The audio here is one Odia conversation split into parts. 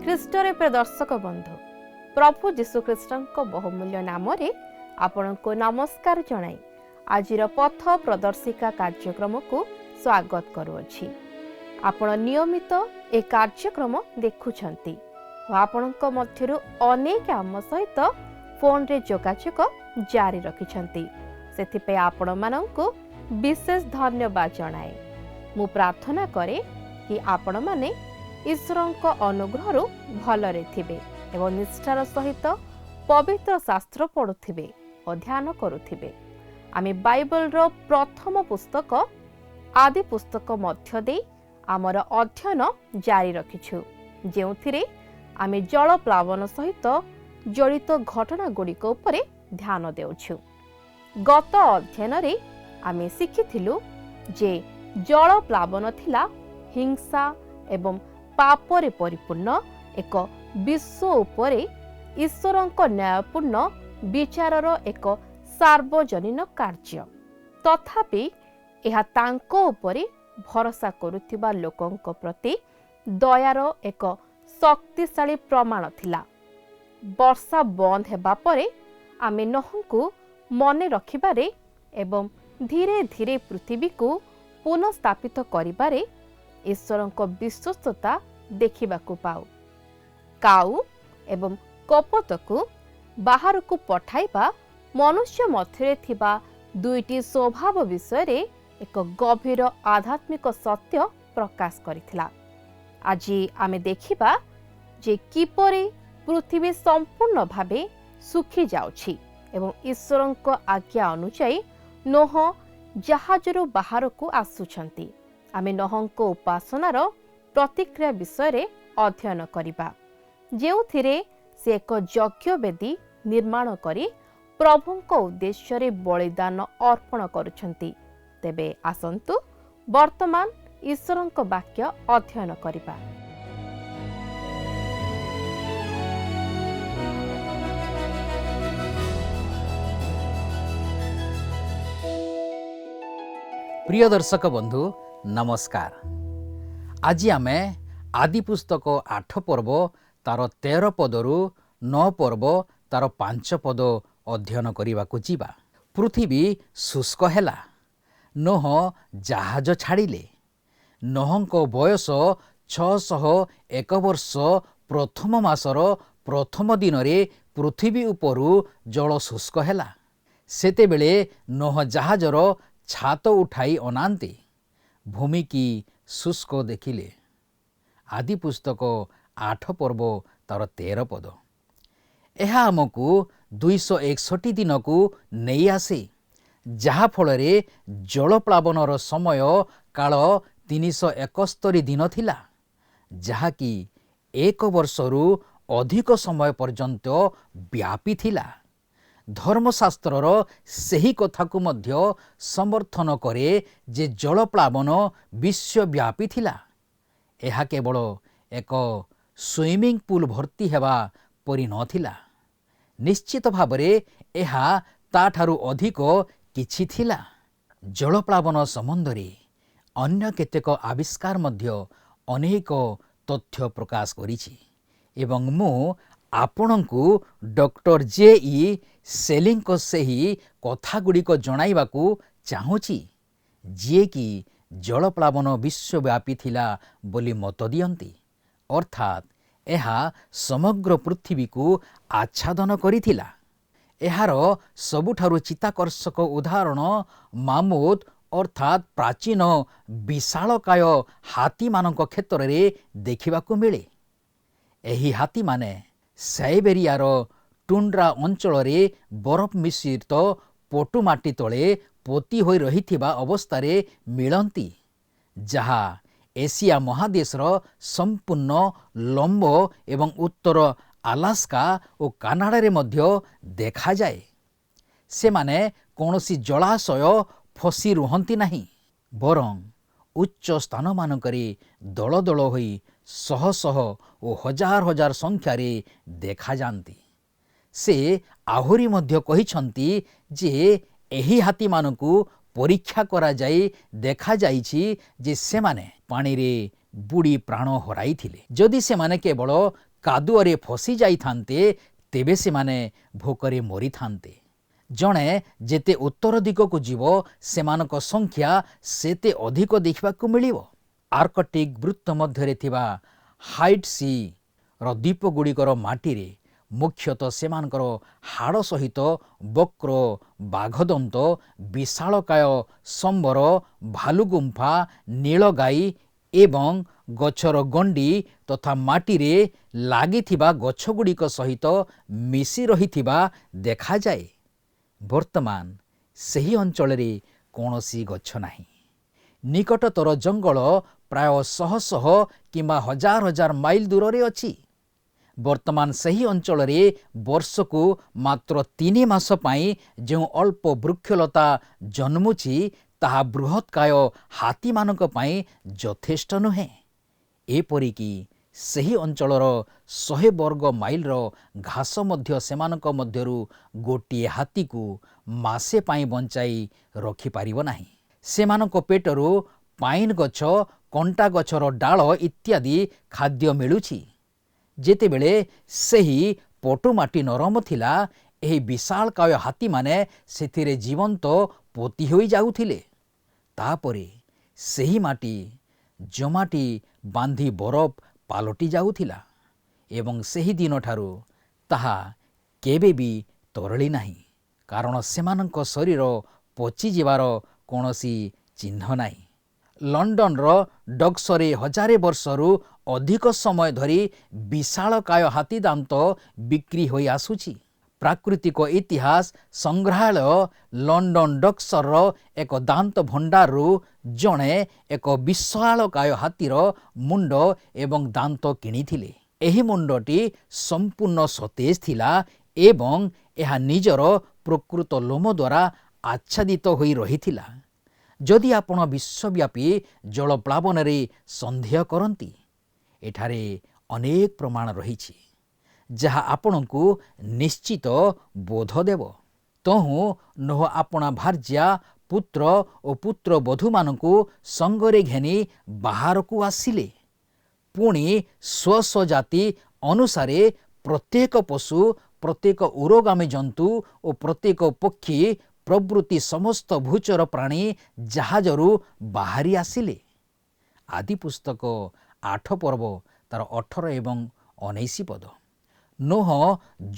ଖ୍ରୀଷ୍ଟରେ ପ୍ରିୟ ଦର୍ଶକ ବନ୍ଧୁ, ପ୍ରଭୁ ଯୀଶୁଖ୍ରୀଷ୍ଟଙ୍କ ବହୁମୂଲ୍ୟ ନାମରେ ଆପଣଙ୍କୁ ନମସ୍କାର ଜଣାଇ ଆଜିର ପଥ ପ୍ରଦର୍ଶିକା କାର୍ଯ୍ୟକ୍ରମକୁ ସ୍ୱାଗତ କରୁଅଛି। ଆପଣ ନିୟମିତ ଏ କାର୍ଯ୍ୟକ୍ରମ ଦେଖୁଛନ୍ତି ଓ ଆପଣଙ୍କ ମଧ୍ୟରୁ ଅନେକ ଆମ ସହିତ ଫୋନରେ ଯୋଗାଯୋଗ ଜାରି ରଖିଛନ୍ତି। ସେଥିପାଇଁ ଆପଣମାନଙ୍କୁ ବିଶେଷ ଧନ୍ୟବାଦ ଜଣାଏ। ମୁଁ ପ୍ରାର୍ଥନା କରେ କି ଆପଣମାନେ ଈଶ୍ୱରଙ୍କ ଅନୁଗ୍ରହରୁ ଭଲରେ ଥିବେ ଏବଂ ନିଷ୍ଠାର ସହିତ ପବିତ୍ର ଶାସ୍ତ୍ର ପଢ଼ୁଥିବେ ଓ ଧ୍ୟାନ କରୁଥିବେ। ଆମେ ବାଇବଲର ପ୍ରଥମ ପୁସ୍ତକ ଆଦି ପୁସ୍ତକ ମଧ୍ୟ ଦେଇ ଆମର ଅଧ୍ୟୟନ ଜାରି ରଖିଛୁ, ଯେଉଁଥିରେ ଆମେ ଜଳପ୍ଲାବନ ସହିତ ଜଡ଼ିତ ଘଟଣା ଗୁଡ଼ିକ ଉପରେ ଧ୍ୟାନ ଦେଉଛୁ। ଗତ ଅଧ୍ୟୟନରେ ଆମେ ଶିଖିଥିଲୁ ଯେ ଜଳପ୍ଲାବନ ଥିଲା ହିଂସା ଏବଂ ପାପରେ ପରିପୂର୍ଣ୍ଣ ଏକ ବିଶ୍ୱ ଉପରେ ଈଶ୍ୱରଙ୍କ ନ୍ୟାୟପୂର୍ଣ୍ଣ ବିଚାରର ଏକ ସାର୍ବଜନୀନ କାର୍ଯ୍ୟ। ତଥାପି ଏହା ତାଙ୍କ ଉପରେ ଭରସା କରୁଥିବା ଲୋକଙ୍କ ପ୍ରତି ଦୟାର ଏକ ଶକ୍ତିଶାଳୀ ପ୍ରମାଣ ଥିଲା। ବର୍ଷା ବନ୍ଦ ହେବା ପରେ ଆମେ ନୋହଙ୍କୁ ମନେ ରଖିବାରେ ଏବଂ ଧୀରେ ଧୀରେ ପୃଥିବୀକୁ ପୁନଃସ୍ଥାପିତ କରିବାରେ ଈଶ୍ୱରଙ୍କ ବିଶ୍ୱସ୍ତତା ଦେଖିବାକୁ ପାଉ। କାଉ ଏବଂ କପୋତକୁ ବାହାରକୁ ପଠାଇବା ମନୁଷ୍ୟ ମଧ୍ୟରେ ଥିବା ଦୁଇଟି ସ୍ୱଭାବ ବିଷୟରେ ଏକ ଗଭୀର ଆଧ୍ୟାତ୍ମିକ ସତ୍ୟ ପ୍ରକାଶ କରିଥିଲା। ଆଜି ଆମେ ଦେଖିବା ଯେ କିପରି ପୃଥିବୀ ସମ୍ପୂର୍ଣ୍ଣ ଭାବେ ଶୁଖି ଯାଉଛି ଏବଂ ଈଶ୍ୱରଙ୍କ ଆଜ୍ଞା ଅନୁଯାୟୀ ନୋହ ଜାହାଜରୁ ବାହାରକୁ ଆସୁଛନ୍ତି। ଆମେ ନୋହଙ୍କ ଉପାସନାର ପ୍ରତିକ୍ରିୟା ବିଷୟରେ ଅଧ୍ୟୟନ କରିବା, ଯେଉଁଥିରେ ସେ ଏକ ଯଜ୍ଞ ବେଦୀ ନିର୍ମାଣ କରି ପ୍ରଭୁଙ୍କ ଉଦ୍ଦେଶ୍ୟରେ ବଳିଦାନ ଅର୍ପଣ କରୁଛନ୍ତି। ତେବେ ଆସନ୍ତୁ ବର୍ତ୍ତମାନ ଈଶ୍ୱରଙ୍କ ବାକ୍ୟ ଅଧ୍ୟୟନ କରିବା। প্রিয় দর্শক বন্ধু নমস্কার। আজি আমি আদি পুস্তক 8 পর্ব তার 13 পদরু 9 পর্ব তার 5 পদ অধ্যয়ন করিবাকু ଯିବା। পৃথিবী শুষ্ক হেলা, নোহ জাহাজ ছাড়িলে। নোহଙ୍କ বয়স 601 ବର୍ଷ ପ୍ରଥମ ମାସର ପ୍ରଥମ ଦିନରେ ପୃଥିବୀ ଉପରୁ ଜଳ ଶୁଷ୍କ ହେଲା। ସେତେବେଳେ ନୋହ ଜାହାଜର ଛାତ ଉଠାଇ ଅନାନ୍ତେ ଭୂମି କି ଶୁଷ୍କ ଦେଖିଲେ। ଆଦି ପୁସ୍ତକ 8 ପର୍ବ ତାର 13 ପଦ। ଏହା ଆମକୁ 261 ଦିନକୁ ନେଇ ଆସେ, ଯାହାଫଳରେ ଜଳପ୍ଲାବନର ସମୟ କାଳ 371 ଦିନ ଥିଲା, ଯାହାକି 1 ବର୍ଷରୁ ଅଧିକ ସମୟ ପର୍ଯ୍ୟନ୍ତ ବ୍ୟାପିଥିଲା। ଧର୍ମଶାସ୍ତ୍ରର ସେହି କଥାକୁ ମଧ୍ୟ ସମର୍ଥନ କରେ ଯେ ଜଳପ୍ଲାବନ ବିଶ୍ୱବ୍ୟାପୀ ଥିଲା। ଏହା କେବଳ ଏକ ସୁଇମିଂ ପୁଲ୍ ଭର୍ତ୍ତି ହେବା ପରି ନଥିଲା। ନିଶ୍ଚିତ ଭାବରେ ଏହା ତାଠାରୁ ଅଧିକ କିଛି ଥିଲା। ଜଳପ୍ଲାବନ ସମ୍ବନ୍ଧରେ ଅନ୍ୟ କେତେକ ଆବିଷ୍କାର ମଧ୍ୟ ଅନେକ ତଥ୍ୟ ପ୍ରକାଶ କରିଛି ଏବଂ ମୁଁ ଆପଣଙ୍କୁ ଡକ୍ଟର ଜେ.ଇ. ସେଲିଙ୍କ ସେହି କଥାଗୁଡ଼ିକ ଜଣାଇବାକୁ ଚାହୁଁଛି, ଯିଏକି ଜଳପ୍ଲାବନ ବିଶ୍ୱବ୍ୟାପୀ ଥିଲା ବୋଲି ମତ ଦିଅନ୍ତି। ଅର୍ଥାତ୍ ଏହା ସମଗ୍ର ପୃଥିବୀକୁ ଆଚ୍ଛାଦନ କରିଥିଲା। ଏହାର ସବୁଠାରୁ ଚିତ୍ତାକର୍ଷକ ଉଦାହରଣ ମାମୁଥ ଅର୍ଥାତ୍ ପ୍ରାଚୀନ ବିଶାଳକାୟ ହାତୀମାନଙ୍କ କ୍ଷେତ୍ରରେ ଦେଖିବାକୁ ମିଳେ। ଏହି ହାତୀମାନେ ସାଇବେରିଆର ଟୁଣ୍ଡ୍ରା ଅଞ୍ଚଳରେ ବରଫ ମିଶ୍ରିତ ପଟୁମାଟି ତଳେ ପୋତି ହୋଇ ରହିଥିବା ଅବସ୍ଥାରେ ମିଳନ୍ତି, ଯାହା ଏସିଆ ମହାଦେଶର ସମ୍ପୂର୍ଣ୍ଣ ଲମ୍ବ ଏବଂ ଉତ୍ତର ଆଲାସ୍କା ଓ କାନାଡ଼ାରେ ମଧ୍ୟ ଦେଖାଯାଏ। ସେମାନେ କୌଣସି ଜଳାଶୟ ଫସି ରୁହନ୍ତି ନାହିଁ, ବରଂ ଉଚ୍ଚ ସ୍ଥାନମାନଙ୍କରେ ଦଳ ଦଳ ହୋଇ ଶହ ଶହ ଓ ହଜାର ହଜାର ସଂଖ୍ୟାରେ ଦେଖାଯାଆନ୍ତି। ସେ ଆହୁରି ମଧ୍ୟ କହିଛନ୍ତି ଯେ ଏହି ହାତୀମାନଙ୍କୁ ପରୀକ୍ଷା କରାଯାଇ ଦେଖାଯାଇଛି ଯେ ସେମାନେ ପାଣିରେ ବୁଡ଼ି ପ୍ରାଣ ହରାଇଥିଲେ। ଯଦି ସେମାନେ କେବଳ କାଦୁଅରେ ଫସି ଯାଇଥାନ୍ତେ ତେବେ ସେମାନେ ଭୋକରେ ମରିଥାନ୍ତେ। ଜଣେ ଯେତେ ଉତ୍ତର ଦିଗକୁ ଯିବ ସେମାନଙ୍କ ସଂଖ୍ୟା ସେତେ ଅଧିକ ଦେଖିବାକୁ ମିଳିବ। ଆର୍କଟିକ୍ ବୃତ୍ତ ମଧ୍ୟରେ ଥିବା ହାଇଟ୍ ସି'ର ଦ୍ୱୀପଗୁଡ଼ିକର ମାଟିରେ ମୁଖ୍ୟତଃ ସେମାନଙ୍କର ହାଡ଼ ସହିତ ବକ୍ର ବାଘଦନ୍ତ, ବିଶାଳକାୟ ସମ୍ବର, ଭାଲୁଗୁମ୍ଫା, ନୀଳଗାଈ ଏବଂ ଗଛର ଗଣ୍ଡି ତଥା ମାଟିରେ ଲାଗିଥିବା ଗଛଗୁଡ଼ିକ ସହିତ ମିଶି ରହିଥିବା ଦେଖାଯାଏ। ବର୍ତ୍ତମାନ ସେହି ଅଞ୍ଚଳରେ କୌଣସି ଗଛ ନାହିଁ। ନିକଟତର ଜଙ୍ଗଲ ପ୍ରାୟ ଶହ ଶହ କିମ୍ବା ହଜାର ହଜାର ମାଇଲ ଦୂରରେ ଅଛି। ବର୍ତ୍ତମାନ ସେହି ଅଞ୍ଚଳରେ ବର୍ଷକୁ ମାତ୍ର 3 ମାସ ପାଇଁ ଯେଉଁ ଅଳ୍ପ ବୃକ୍ଷଲତା ଜନ୍ମୁଛି ତାହା ବୃହତ୍କାୟ ହାତୀମାନଙ୍କ ପାଇଁ ଯଥେଷ୍ଟ ନୁହେଁ। ଏପରିକି ସେହି ଅଞ୍ଚଳର 100 ବର୍ଗ ମାଇଲର ଘାସ ମଧ୍ୟ ସେମାନଙ୍କ ମଧ୍ୟରୁ ଗୋଟିଏ ହାତୀକୁ ମାସେ ପାଇଁ ବଞ୍ଚାଇ ରଖିପାରିବ ନାହିଁ। ସେମାନଙ୍କ ପେଟରୁ ପାଇନ ଗଛ, କଣ୍ଟା ଗଛର ଡାଳ ଇତ୍ୟାଦି ଖାଦ୍ୟ ମିଳୁଛି। ଯେତେବେଳେ ସେହି ପଟୁମାଟି ନରମ ଥିଲା, ଏହି ବିଶାଳକାୟ ହାତୀମାନେ ସେଥିରେ ଜୀବନ୍ତ ପୋତି ହୋଇ ଯାଉଥିଲେ। ତାପରେ ସେହି ମାଟି ଜମାଟି ବାନ୍ଧି ବରଫ ପାଲଟି ଯାଉଥିଲା ଏବଂ ସେହି ଦିନଠାରୁ ତାହା କେବେ ବି ତରଳି ନାହିଁ, କାରଣ ସେମାନଙ୍କ ଶରୀର ପଚିଯିବାର କୌଣସି ଚିହ୍ନ ନାହିଁ। ଲଣ୍ଡନର ଡକ୍ସରେ 1000 ବର୍ଷରୁ ଅଧିକ ସମୟ ଧରି ବିଶାଳକାୟ ହାତୀଦାନ୍ତ ବିକ୍ରି ହୋଇ ଆସୁଛି। ପ୍ରାକୃତିକ ଇତିହାସ ସଂଗ୍ରହାଳୟ ଲଣ୍ଡନ ଡକ୍ସର ଏକ ଦାନ୍ତ ଭଣ୍ଡାରରୁ ଜଣେ ଏକ ବିଶାଳକାୟ ହାତୀର ମୁଣ୍ଡ ଏବଂ ଦାନ୍ତ କିଣିଥିଲେ। ଏହି ମୁଣ୍ଡଟି ସମ୍ପୂର୍ଣ୍ଣ ସତେଜ ଥିଲା ଏବଂ ଏହା ନିଜର ପ୍ରକୃତ ଲୋମ ଦ୍ୱାରା ଆଚ୍ଛାଦିତ ହୋଇ ରହିଥିଲା। ଯଦି ଆପଣ ବିଶ୍ୱବ୍ୟାପୀ ଜଳପ୍ଳାବନରେ ସନ୍ଦେହ କରନ୍ତି, ଏଠାରେ ଅନେକ ପ୍ରମାଣ ରହିଛି ଯାହା ଆପଣଙ୍କୁ ନିଶ୍ଚିତ ବୋଧ ଦେବ। ତହୁଁ ନୋହ ଆପଣା ଭାର୍ଯ୍ୟା, ପୁତ୍ର ଓ ପୁତ୍ରବଧୂମାନଙ୍କୁ ସଙ୍ଗରେ ଘେନି ବାହାରକୁ ଆସିଲେ। ପୁଣି ସ୍ୱ ଜାତି ଅନୁସାରେ ପ୍ରତ୍ୟେକ ପଶୁ, ପ୍ରତ୍ୟେକ ଉରଗାମୀ ଜନ୍ତୁ ଓ ପ୍ରତ୍ୟେକ ପକ୍ଷୀ ପ୍ରଭୃତି ସମସ୍ତ ଭୂଚର ପ୍ରାଣୀ ଜାହାଜରୁ ବାହାରି ଆସିଲେ। ଆଦି ପୁସ୍ତକ 8 ପର୍ବ ତାର 18 ଏବଂ 19 ପଦ। ନୋହ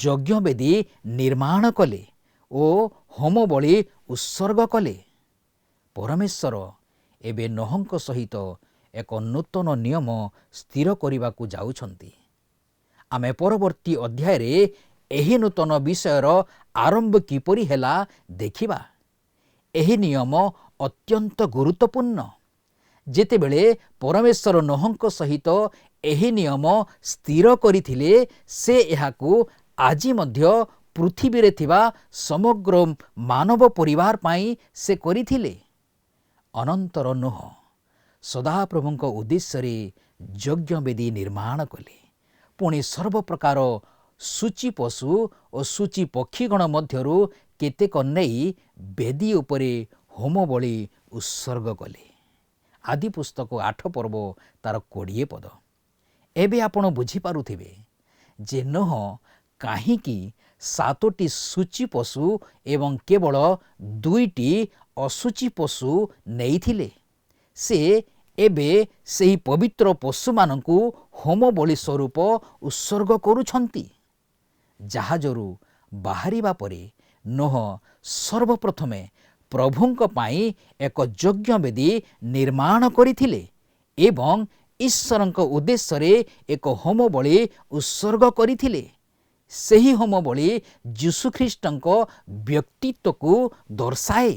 ଯଜ୍ଞବେଦୀ ନିର୍ମାଣ କଲେ ଓ ହୋମବଳି ଉତ୍ସର୍ଗ କଲେ। ପରମେଶ୍ୱର ଏବେ ନୋହଙ୍କ ସହିତ ଏକ ନୂତନ ନିୟମ ସ୍ଥିର କରିବାକୁ ଯାଉଛନ୍ତି। ଆମେ ପରବର୍ତ୍ତୀ ଅଧ୍ୟାୟରେ ଏହି ନୂତନ ବିଷୟର ଆରମ୍ଭ କିପରି ହେଲା ଦେଖିବା। ଏହି ନିୟମ ଅତ୍ୟନ୍ତ ଗୁରୁତ୍ୱପୂର୍ଣ୍ଣ। ଯେତେବେଳେ ପରମେଶ୍ୱର ନୋହଙ୍କ ସହିତ ଏହି ନିୟମ ସ୍ଥିର କରିଥିଲେ, ସେ ଏହାକୁ ଆଜି ମଧ୍ୟ ପୃଥିବୀରେ ଥିବା ସମଗ୍ର ମାନବ ପରିବାର ପାଇଁ ସେ କରିଥିଲେ। ଅନନ୍ତର ନୋହ ସଦାପ୍ରଭୁଙ୍କ ଉଦ୍ଦେଶ୍ୟରେ ଯଜ୍ଞବେଦୀ ନିର୍ମାଣ କଲେ। ପୁଣି ସର୍ବପ୍ରକାର ସୂଚୀ ପଶୁ ଓ ସୂଚୀ ପକ୍ଷୀଗଣ ମଧ୍ୟରୁ କେତେକ ନେଇ ବେଦୀ ଉପରେ ହୋମବଳି ଉତ୍ସର୍ଗ କଲେ। ଆଦି ପୁସ୍ତକ 8 ପର୍ବ ତାର 20 ପଦ। ଏବେ ଆପଣ ବୁଝିପାରୁଥିବେ ଯେ ନୋହ କାହିଁକି 7ଟି ସୂଚୀ ପଶୁ ଏବଂ କେବଳ 2ଟି ଅସୂଚୀ ପଶୁ ନେଇଥିଲେ। ସେ ଏବେ ସେହି ପବିତ୍ର ପଶୁମାନଙ୍କୁ ହୋମବଳି ସ୍ୱରୂପ ଉତ୍ସର୍ଗ କରୁଛନ୍ତି। ଜାହାଜରୁ ବାହାରିବା ପରେ ନୋହ ସର୍ବପ୍ରଥମେ ପ୍ରଭୁଙ୍କ ପାଇଁ ଏକ ଯଜ୍ଞବେଦୀ ନିର୍ମାଣ କରିଥିଲେ ଏବଂ ଈଶ୍ୱରଙ୍କ ଉଦ୍ଦେଶ୍ୟରେ ଏକ ହୋମବଳି ଉତ୍ସର୍ଗ କରିଥିଲେ। ସେହି ହୋମବଳି ଯୀଶୁଖ୍ରୀଷ୍ଟଙ୍କ ବ୍ୟକ୍ତିତ୍ୱକୁ ଦର୍ଶାଏ।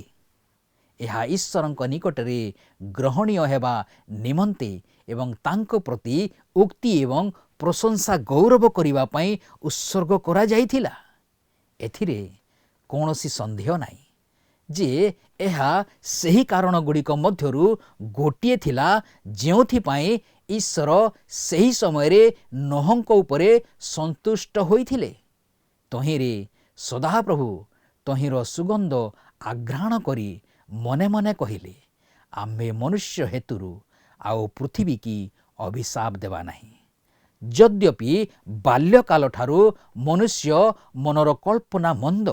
ଏହା ଈଶ୍ୱରଙ୍କ ନିକଟରେ ଗ୍ରହଣୀୟ ହେବା ନିମନ୍ତେ ଏବଂ ତାଙ୍କ ପ୍ରତି ଉକ୍ତି ଏବଂ ପ୍ରଶଂସା ଗୌରବ କରିବା ପାଇଁ ଉତ୍ସର୍ଗ କରାଯାଇଥିଲା। ଏଥିରେ କୌଣସି ସନ୍ଦେହ ନାହିଁ ଯେ ଏହା ସେହି କାରଣଗୁଡ଼ିକ ମଧ୍ୟରୁ ଗୋଟିଏ ଥିଲା ଯେଉଁଥିପାଇଁ ଈଶ୍ୱର ସେହି ସମୟରେ ନୋହଙ୍କ ଉପରେ ସନ୍ତୁଷ୍ଟ ହୋଇଥିଲେ। ତହିଁରେ ସଦାପ୍ରଭୁ ତହିଁର ସୁଗନ୍ଧ ଆଘ୍ରାଣ କରି ମନେ ମନେ କହିଲେ, ଆମ୍ଭେ ମନୁଷ୍ୟ ହେତୁରୁ ଆଉ ପୃଥିବୀକି ଅଭିଶାପ ଦେବା ନାହିଁ। ଯଦ୍ୟପି ବାଲ୍ୟକାଳଠାରୁ ମନୁଷ୍ୟ ମନର କଳ୍ପନା ମନ୍ଦ,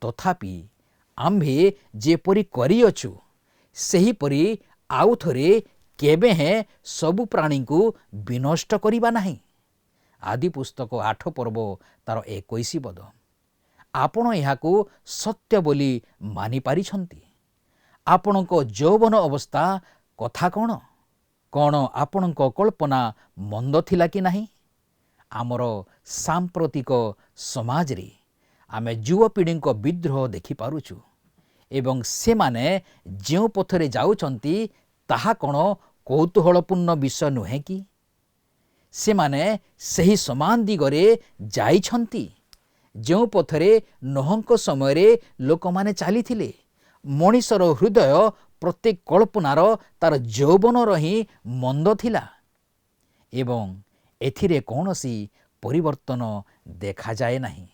ତଥାପି ଆମ୍ଭେ ଯେପରି କରିଅଛୁ ସେହିପରି ଆଉ ଥରେ କେବେ ହେଁ ସବୁ ପ୍ରାଣୀଙ୍କୁ ବିନଷ୍ଟ କରିବା ନାହିଁ। ଆଦି ପୁସ୍ତକ 8 ପର୍ବ ତାର 21 ପଦ। ଆପଣ ଏହାକୁ ସତ୍ୟ ବୋଲି ମାନିପାରିଛନ୍ତି? ଆପଣଙ୍କ ଯୌବନ ଅବସ୍ଥା କଥା କ'ଣ? କ'ଣ ଆପଣଙ୍କ କଳ୍ପନା ମନ୍ଦ ଥିଲା କି ନାହିଁ? ଆମର ସାମ୍ପ୍ରତିକ ସମାଜରେ ଆମେ ଯୁବପିଢ଼ିଙ୍କ ବିଦ୍ରୋହ ଦେଖିପାରୁଛୁ ଏବଂ ସେମାନେ ଯେଉଁ ପଥରେ ଯାଉଛନ୍ତି ତାହା କ'ଣ କୌତୂହଳପୂର୍ଣ୍ଣ ବିଷୟ ନୁହେଁ କି? ସେମାନେ ସେହି ସମାନ ଦିଗରେ ଯାଇଛନ୍ତି ଯେଉଁ ପଥରେ ନୋହଙ୍କ ସମୟରେ ଲୋକମାନେ ଚାଲିଥିଲେ। ମଣିଷର ହୃଦୟ ପ୍ରତ୍ୟେକ କଳ୍ପନାର ତାର ଯୌବନର ହିଁ ମନ୍ଦ ଥିଲା ଏବଂ ଏଥିରେ କୌଣସି ପରିବର୍ତ୍ତନ ଦେଖାଯାଏ ନାହିଁ।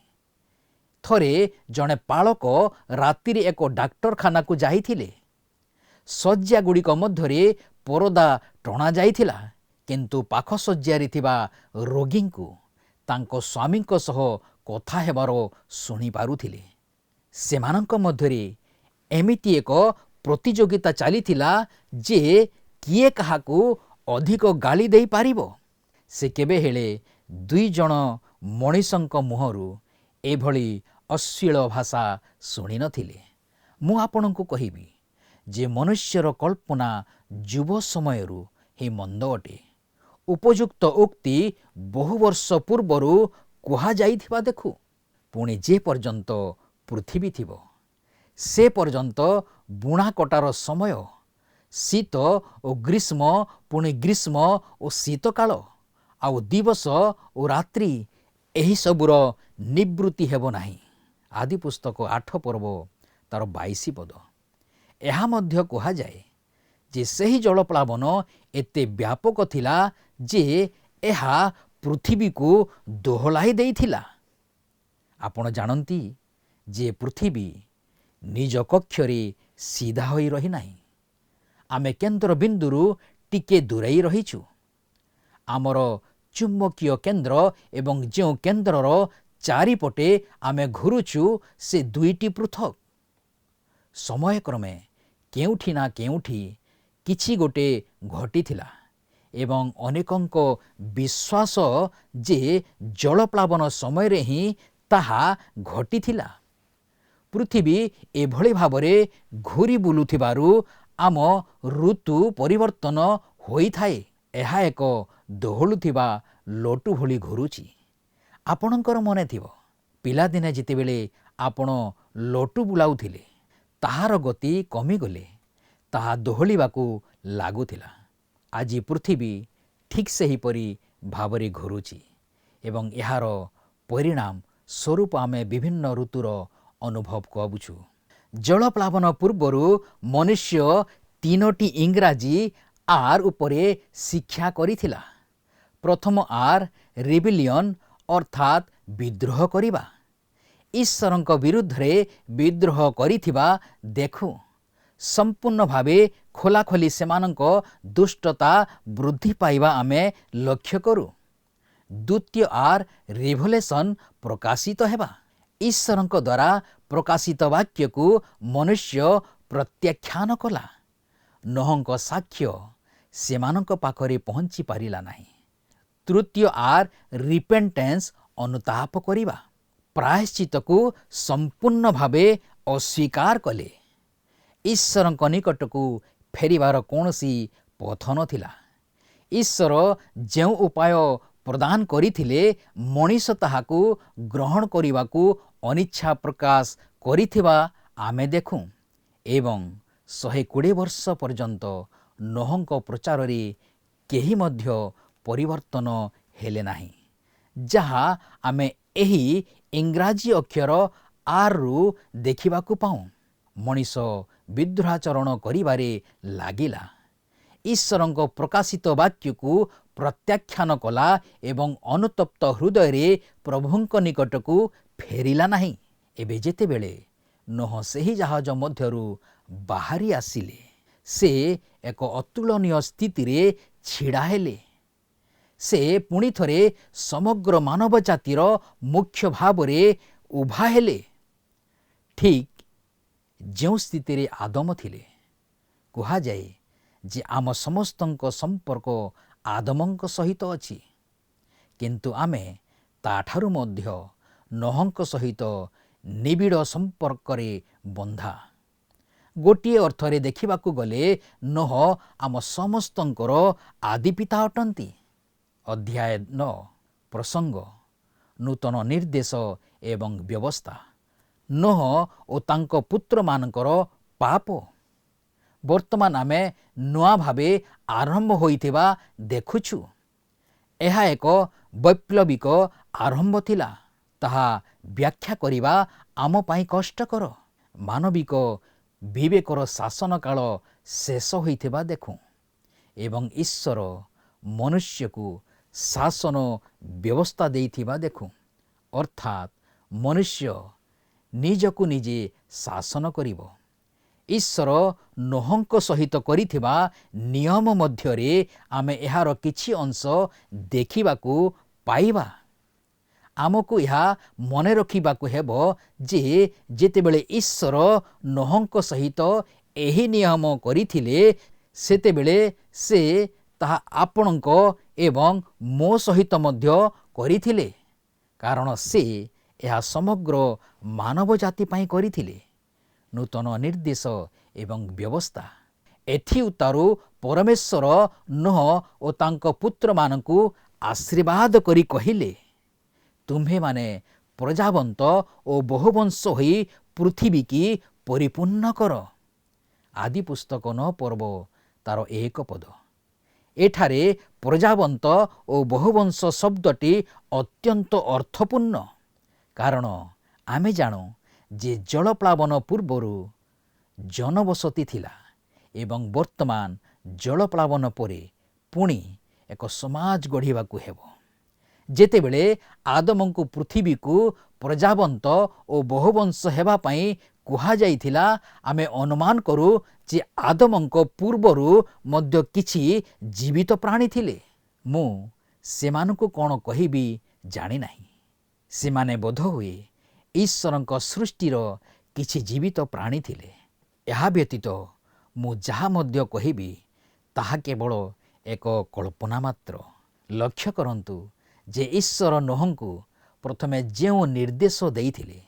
ଥରେ ଜଣେ ପାଳକ ରାତିରେ ଏକ ଡାକ୍ତରଖାନାକୁ ଯାଇଥିଲେ। ଶଯ୍ୟାଗୁଡ଼ିକ ମଧ୍ୟରେ ପରଦା ଟଣାଯାଇଥିଲା, କିନ୍ତୁ ପାଖ ଶଯ୍ୟାରେ ଥିବା ରୋଗୀଙ୍କୁ ତାଙ୍କ ସ୍ୱାମୀଙ୍କ ସହ କଥା ହେବାର ଶୁଣିପାରୁଥିଲେ। ସେମାନଙ୍କ ମଧ୍ୟରେ ଏମିତି ଏକ ପ୍ରତିଯୋଗିତା ଚାଲିଥିଲା ଯେ କିଏ କାହାକୁ ଅଧିକ ଗାଳି ଦେଇପାରିବ। ସେ କେବେ ହେଳେ 2 ଜଣ ମଣିଷଙ୍କ ମୁହଁରୁ ଏଭଳି ଅଶ୍ଳୀଳ ଭାଷା ଶୁଣିନଥିଲେ। ମୁଁ ଆପଣଙ୍କୁ କହିବି ଯେ ମନୁଷ୍ୟର କଳ୍ପନା ଯୁବ ସମୟରୁ ହିଁ ମନ୍ଦ ଅଟେ। ଉପଯୁକ୍ତ ଉକ୍ତି ବହୁ ବର୍ଷ ପୂର୍ବରୁ କୁହାଯାଇଥିବା ଦେଖୁ। ପୁଣି ଯେ ପର୍ଯ୍ୟନ୍ତ ପୃଥିବୀ ଥିବ ସେ ପର୍ଯ୍ୟନ୍ତ ବୁଣା କଟାର ସମୟ, ଶୀତ ଓ ଗ୍ରୀଷ୍ମ, ପୁଣି ଗ୍ରୀଷ୍ମ ଓ ଶୀତକାଳ, ଆଉ ଦିବସ ଓ ରାତ୍ରି, ଏହିସବୁର ନିବୃତ୍ତି ହେବ ନାହିଁ। ଆଦି ପୁସ୍ତକ 8 ପର୍ବ ତାର 22 ପଦ। ଏହା ମଧ୍ୟ କୁହାଯାଏ ଯେ ସେହି ଜଳପ୍ଳାବନ ଏତେ ବ୍ୟାପକ ଥିଲା ଯେ ଏହା ପୃଥିବୀକୁ ଦୋହଲାଇ ଦେଇଥିଲା। ଆପଣ ଜାଣନ୍ତି ଯେ ପୃଥିବୀ ନିଜ କକ୍ଷରେ ସିଧା ହୋଇ ରହିନାହିଁ। ଆମେ କେନ୍ଦ୍ର ବିନ୍ଦୁରୁ ଟିକେ ଦୂରେଇ ରହିଛୁ। ଆମର ଚୁମ୍ବକୀୟ କେନ୍ଦ୍ର ଏବଂ ଯେଉଁ କେନ୍ଦ୍ରର ଚାରିପଟେ ଆମେ ଘୁରୁଛୁ ସେ 2ଟି ପୃଥକ। ସମୟକ୍ରମେ କେଉଁଠି ନା କେଉଁଠି କିଛି ଗୋଟେ ଘଟିଥିଲା ଏବଂ ଅନେକଙ୍କ ବିଶ୍ୱାସ ଯେ ଜଳପ୍ଳାବନ ସମୟରେ ହିଁ ତାହା ଘଟିଥିଲା। ପୃଥିବୀ ଏଭଳି ଭାବରେ ଘୁରି ବୁଲୁଥିବାରୁ ଆମ ଋତୁ ପରିବର୍ତ୍ତନ ହୋଇଥାଏ। ଏହା ଏକ ଦୋହଲୁଥିବା ଲଟୁ ଭଳି ଘୁରୁଛି। ଆପଣଙ୍କର ମନେ ଥିବ ପିଲାଦିନେ ଯେତେବେଳେ ଆପଣ ଲଟୁ ବୁଲାଉଥିଲେ ତାହାର ଗତି କମିଗଲେ ତାହା ଦୋହଳିବାକୁ ଲାଗୁଥିଲା। ଆଜି ପୃଥିବୀ ଠିକ୍ ସେହିପରି ଭାବରେ ଘୁରୁଛି ଏବଂ ଏହାର ପରିଣାମ ସ୍ୱରୂପ ଆମେ ବିଭିନ୍ନ ଋତୁର ଅନୁଭବ କରୁଛୁ। ଜଳପ୍ଳାବନ ପୂର୍ବରୁ ମନୁଷ୍ୟ 3ଟି ଇଂରାଜୀ ଆର୍ ଉପରେ ଶିକ୍ଷା କରିଥିଲା। ପ୍ରଥମ ଆର୍ ରିବିଲିୟନ୍ ଅର୍ଥାତ୍ ବିଦ୍ରୋହ କରିବା। ଈଶ୍ୱରଙ୍କ ବିରୁଦ୍ଧରେ ବିଦ୍ରୋହ କରିଥିବା ଦେଖୁ ସମ୍ପୂର୍ଣ୍ଣ ଭାବେ ଖୋଲାଖୋଲି ସେମାନଙ୍କ ଦୁଷ୍ଟତା ବୃଦ୍ଧି ପାଇବା ଆମେ ଲକ୍ଷ୍ୟ କରୁ। ଦ୍ୱିତୀୟ ଆର୍ ରିଭୋଲେସନ୍ ପ୍ରକାଶିତ ହେବା। ଈଶ୍ୱରଙ୍କ ଦ୍ୱାରା ପ୍ରକାଶିତ ବାକ୍ୟକୁ ମନୁଷ୍ୟ ପ୍ରତ୍ୟାଖ୍ୟାନ କଲା। ନୋହଙ୍କ ସାକ୍ଷ୍ୟ ସେମାନଙ୍କ ପାଖରେ ପହଞ୍ଚି ପାରିଲା ନାହିଁ। ତୃତୀୟ ଆର୍ ରିପେଣ୍ଟେନ୍ସ ଅନୁତାପ କରିବା। ପ୍ରାୟଶ୍ଚିତ୍ତକୁ ସମ୍ପୂର୍ଣ୍ଣ ଭାବେ ଅସ୍ୱୀକାର କଲେ। ଈଶ୍ୱରଙ୍କ ନିକଟକୁ ଫେରିବାର କୌଣସି ପଥ ନଥିଲା। ଈଶ୍ୱର ଯେଉଁ ଉପାୟ ପ୍ରଦାନ କରିଥିଲେ ମଣିଷ ତାହାକୁ ଗ୍ରହଣ କରିବାକୁ ଅନିଚ୍ଛା ପ୍ରକାଶ କରିଥିବା ଆମେ ଦେଖୁଁ ଏବଂ 120 ବର୍ଷ ପର୍ଯ୍ୟନ୍ତ ନୋହଙ୍କ ପ୍ରଚାରରେ କେହି ମଧ୍ୟ ପରିବର୍ତ୍ତନ ହେଲେ ନାହିଁ, ଯାହା ଆମେ ଏହି ଇଂରାଜୀ ଅକ୍ଷର ଆର୍ରୁ ଦେଖିବାକୁ ପାଉଁ। ମଣିଷ ବିଦ୍ରୋହାଚରଣ କରିବାରେ ଲାଗିଲା। ଈଶ୍ୱରଙ୍କ ପ୍ରକାଶିତ ବାକ୍ୟକୁ ପ୍ରତ୍ୟାଖ୍ୟାନ କଲା ଏବଂ ଅନୁତପ୍ତ ହୃଦୟରେ ପ୍ରଭୁଙ୍କ ନିକଟକୁ ଫେରିଲା ନାହିଁ। ଏବେ ଯେତେବେଳେ ନୋହ ସେହି ଜାହାଜ ମଧ୍ୟରୁ ବାହାରି ଆସିଲେ ସେ ଏକ ଅତୁଳନୀୟ ସ୍ଥିତିରେ ଛିଡ଼ା ହେଲେ। ସେ ପୁଣି ଥରେ ସମଗ୍ର ମାନବ ଜାତିର ମୁଖ୍ୟ ଭାବରେ ଉଭା ହେଲେ। ଠିକ୍ ଯେଉଁ ସ୍ଥିତିରେ ଆଦମ ଥିଲେ, କୁହାଯାଏ ଯେ ଆମ ସମସ୍ତଙ୍କ ସମ୍ପର୍କ ଆଦମଙ୍କ ସହିତ ଅଛି, କିନ୍ତୁ ଆମେ ତାଠାରୁ ମଧ୍ୟ ନୋହଙ୍କ ସହିତ ନିବିଡ଼ ସମ୍ପର୍କରେ ବନ୍ଧା। ଗୋଟିଏ ଅର୍ଥରେ ଦେଖିବାକୁ ଗଲେ ନୋହ ଆମ ସମସ୍ତଙ୍କର ଆଦି ପିତା ଅଟନ୍ତି। ଅଧ୍ୟାୟ 9 ପ୍ରସଙ୍ଗ, ନୂତନ ନିର୍ଦ୍ଦେଶ ଏବଂ ବ୍ୟବସ୍ଥା। ନୋହ ଓ ତାଙ୍କ ପୁତ୍ରମାନଙ୍କର ପାପ। ବର୍ତ୍ତମାନ ଆମେ ନୂଆ ଭାବେ ଆରମ୍ଭ ହୋଇଥିବା ଦେଖୁଛୁ। ଏହା ଏକ ବୈପ୍ଳବିକ ଆରମ୍ଭ ଥିଲା। ତାହା ବ୍ୟାଖ୍ୟା କରିବା ଆମ ପାଇଁ କଷ୍ଟକର। ମାନବିକ ବିବେକର ଶାସନ କାଳ ଶେଷ ହୋଇଥିବା ଦେଖୁଁ ଏବଂ ଈଶ୍ୱର ମନୁଷ୍ୟକୁ ଶାସନ ବ୍ୟବସ୍ଥା ଦେଇଥିବା ଦେଖୁଁ। ଅର୍ଥାତ୍ ମନୁଷ୍ୟ ନିଜକୁ ନିଜେ ଶାସନ କରିବ। ଈଶ୍ୱର ନୋହଙ୍କ ସହିତ କରିଥିବା ନିୟମ ମଧ୍ୟରେ ଆମେ ଏହାର କିଛି ଅଂଶ ଦେଖିବାକୁ ପାଇବା। ଆମକୁ ଏହା ମନେ ରଖିବାକୁ ହେବ ଯେ ଯେତେବେଳେ ଈଶ୍ୱର ନୋହଙ୍କ ସହିତ ଏହି ନିୟମ କରିଥିଲେ, ସେତେବେଳେ ସେ ତାହା ଆପଣଙ୍କ ଏବଂ ମୋ ସହିତ ମଧ୍ୟ କରିଥିଲେ, କାରଣ ସେ ଏହା ସମଗ୍ର ମାନବ ଜାତି ପାଇଁ କରିଥିଲେ। ନୂତନ ନିର୍ଦ୍ଦେଶ ଏବଂ ବ୍ୟବସ୍ଥା। ଏଥିଉତ୍ତାରୁ ପରମେଶ୍ୱର ନୋହ ଓ ତାଙ୍କ ପୁତ୍ରମାନଙ୍କୁ ଆଶୀର୍ବାଦ କରି କହିଲେ, ତୁମ୍ଭେମାନେ ପ୍ରଜାବନ୍ତ ଓ ବହୁବଂଶ ହୋଇ ପୃଥିବୀକି ପରିପୂର୍ଣ୍ଣ କର। ଆଦି ପୁସ୍ତକ 9 ପର୍ବ ତାର 1 ପଦ। ଏଠାରେ ପ୍ରଜାବନ୍ତ ଓ ବହୁବଂଶ ଶବ୍ଦଟି ଅତ୍ୟନ୍ତ ଅର୍ଥପୂର୍ଣ୍ଣ, କାରଣ ଆମେ ଜାଣୁ ଯେ ଜଳପ୍ଳାବନ ପୂର୍ବରୁ ଜନବସତି ଥିଲା ଏବଂ ବର୍ତ୍ତମାନ ଜଳପ୍ଳାବନ ପରେ ପୁଣି ଏକ ସମାଜ ଗଢ଼ିବାକୁ ହେବ। ଯେତେବେଳେ ଆଦମଙ୍କୁ ପୃଥିବୀକୁ ପ୍ରଜାବନ୍ତ ଓ ବହୁବଂଶ ହେବା ପାଇଁ କୁହାଯାଇଥିଲା, ଆମେ ଅନୁମାନ କରୁ ଯେ ଆଦମଙ୍କ ପୂର୍ବରୁ ମଧ୍ୟ କିଛି ଜୀବିତ ପ୍ରାଣୀ ଥିଲେ। ମୁଁ ସେମାନଙ୍କୁ କ'ଣ କହିବି ଜାଣିନାହିଁ। ସେମାନେ ବୋଧହୁଏ ଈଶ୍ୱରଙ୍କ ସୃଷ୍ଟିର କିଛି ଜୀବିତ ପ୍ରାଣୀ ଥିଲେ। ଏହା ବ୍ୟତୀତ ମୁଁ ଯାହା ମଧ୍ୟ କହିବି ତାହା କେବଳ ଏକ କଳ୍ପନା ମାତ୍ର। ଲକ୍ଷ୍ୟ କରନ୍ତୁ ଯେ ଈଶ୍ୱର ନୋହଙ୍କୁ ପ୍ରଥମେ ଯେଉଁ ନିର୍ଦ୍ଦେଶ ଦେଇଥିଲେ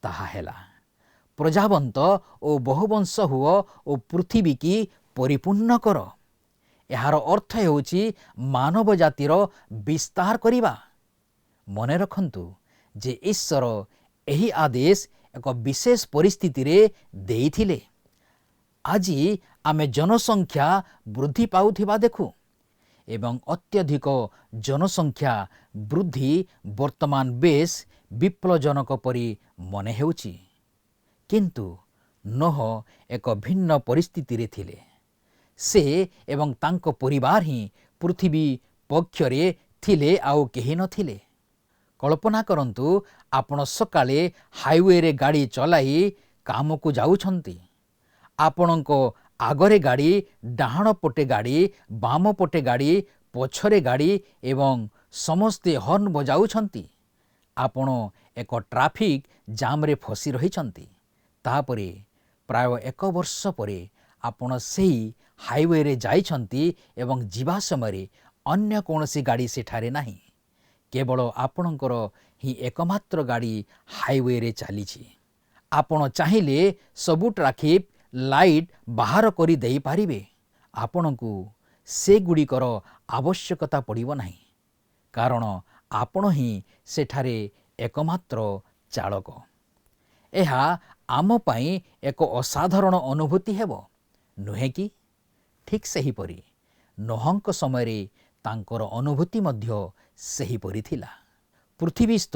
ତାହା ହେଲା, ପ୍ରଜାବନ୍ତ ଓ ବହୁବଂଶ ହୁଅ ଓ ପୃଥିବୀକି ପରିପୂର୍ଣ୍ଣ କର। ଏହାର ଅର୍ଥ ହେଉଛି ମାନବ ଜାତିର ବିସ୍ତାର କରିବା। ମନେ ରଖନ୍ତୁ ଯେ ଈଶ୍ୱର ଏହି ଆଦେଶ ଏକ ବିଶେଷ ପରିସ୍ଥିତିରେ ଦେଇଥିଲେ। ଆଜି ଆମେ ଜନସଂଖ୍ୟା ବୃଦ୍ଧି ପାଉଥିବା ଦେଖୁ ଏବଂ ଅତ୍ୟଧିକ ଜନସଂଖ୍ୟା ବୃଦ୍ଧି ବର୍ତ୍ତମାନ ବେଶ୍ ବିପଜ୍ଜନକ ପରି ମନେ ହେଉଛି। କିନ୍ତୁ ନୋହ ଏକ ଭିନ୍ନ ପରିସ୍ଥିତିରେ ଥିଲେ। ସେ ଏବଂ ତାଙ୍କ ପରିବାର ହିଁ ପୃଥିବୀ ପକ୍ଷରେ ଥିଲେ, ଆଉ କେହି ନଥିଲେ। କଳ୍ପନା କରନ୍ତୁ, ଆପଣ ସକାଳେ ହାଇୱେରେ ଗାଡ଼ି ଚଲାଇ କାମକୁ ଯାଉଛନ୍ତି। ଆପଣଙ୍କ ଆଗରେ ଗାଡ଼ି, ଡାହାଣ ପଟେ ଗାଡ଼ି, ବାମ ପଟେ ଗାଡ଼ି, ପଛରେ ଗାଡ଼ି ଏବଂ ସମସ୍ତେ ହର୍ଣ୍ଣ ବଜାଉଛନ୍ତି। ଆପଣ ଏକ ଟ୍ରାଫିକ୍ ଜାମ୍ରେ ଫସି ରହିଛନ୍ତି। ତାପରେ ପ୍ରାୟ 1 ବର୍ଷ ପରେ ଆପଣ ସେହି ହାଇୱେରେ ଯାଇଛନ୍ତି ଏବଂ ଯିବା ସମୟରେ ଅନ୍ୟ କୌଣସି ଗାଡ଼ି ସେଠାରେ ନାହିଁ। କେବଳ ଆପଣଙ୍କର ହିଁ ଏକମାତ୍ର ଗାଡ଼ି ହାଇୱେରେ ଚାଲିଛି। ଆପଣ ଚାହିଁଲେ ସବୁ ଟ୍ରାଫିକ୍ ଲାଇଟ୍ ବାହାର କରି ଦେଇପାରିବେ। ଆପଣଙ୍କୁ ସେଗୁଡ଼ିକର ଆବଶ୍ୟକତା ପଡ଼ିବ ନାହିଁ, କାରଣ ଆପଣ ହିଁ ସେଠାରେ ଏକମାତ୍ର ଚାଳକ। ଏହା ଆମ ପାଇଁ ଏକ ଅସାଧାରଣ ଅନୁଭୂତି ହେବ, ନୁହେଁ କି? ଠିକ୍ ସେହିପରି ନୋହଙ୍କ ସମୟରେ ତାଙ୍କର ଅନୁଭୂତି ମଧ୍ୟ ସେହିପରି ଥିଲା। ପୃଥିବୀସ୍ଥ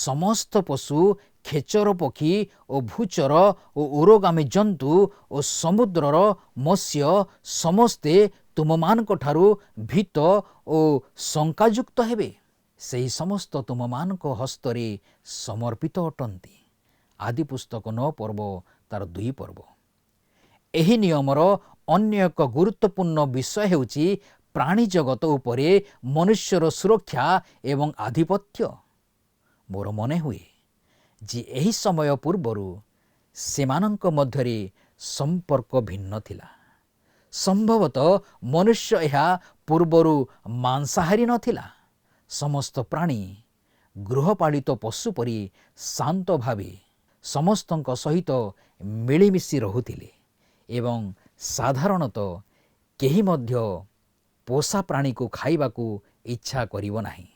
ସମସ୍ତ ପଶୁ, ଖେଚର ପକ୍ଷୀ ଓ ଭୂଚର ଓ ଉରଗାମୀ ଜନ୍ତୁ ଓ ସମୁଦ୍ରର ମତ୍ସ୍ୟ ସମସ୍ତେ ତୁମମାନଙ୍କଠାରୁ ଭୀତ ଓ ଶଙ୍କାଯୁକ୍ତ ହେବେ। ସେହି ସମସ୍ତ ତୁମମାନଙ୍କ ହସ୍ତରେ ସମର୍ପିତ ଅଟନ୍ତି। ଆଦି ପୁସ୍ତକ 9 ପର୍ବ ତାର 2 ପର୍ବ। ଏହି ନିୟମର ଅନ୍ୟ ଏକ ଗୁରୁତ୍ୱପୂର୍ଣ୍ଣ ବିଷୟ ହେଉଛି ପ୍ରାଣୀ ଜଗତ ଉପରେ ମନୁଷ୍ୟର ସୁରକ୍ଷା ଏବଂ ଆଧିପତ୍ୟ। ମୋର ମନେ ହୁଏ ଯେ ଏହି ସମୟ ପୂର୍ବରୁ ସେମାନଙ୍କ ମଧ୍ୟରେ ସମ୍ପର୍କ ଭିନ୍ନ ଥିଲା। ସମ୍ଭବତଃ ମନୁଷ୍ୟ ଏହା ପୂର୍ବରୁ ମାଂସାହାରୀ ନଥିଲା। ସମସ୍ତ ପ୍ରାଣୀ ଗୃହପାଳିତ ପଶୁ ପରି ଶାନ୍ତ ଭାବେ ସମସ୍ତଙ୍କ ସହିତ ମିଳିମିଶି ରହୁଥିଲେ ଏବଂ ସାଧାରଣତଃ କେହି ମଧ୍ୟ ପୋଷା ପ୍ରାଣୀକୁ ଖାଇବାକୁ ଇଚ୍ଛା କରିବ ନାହିଁ।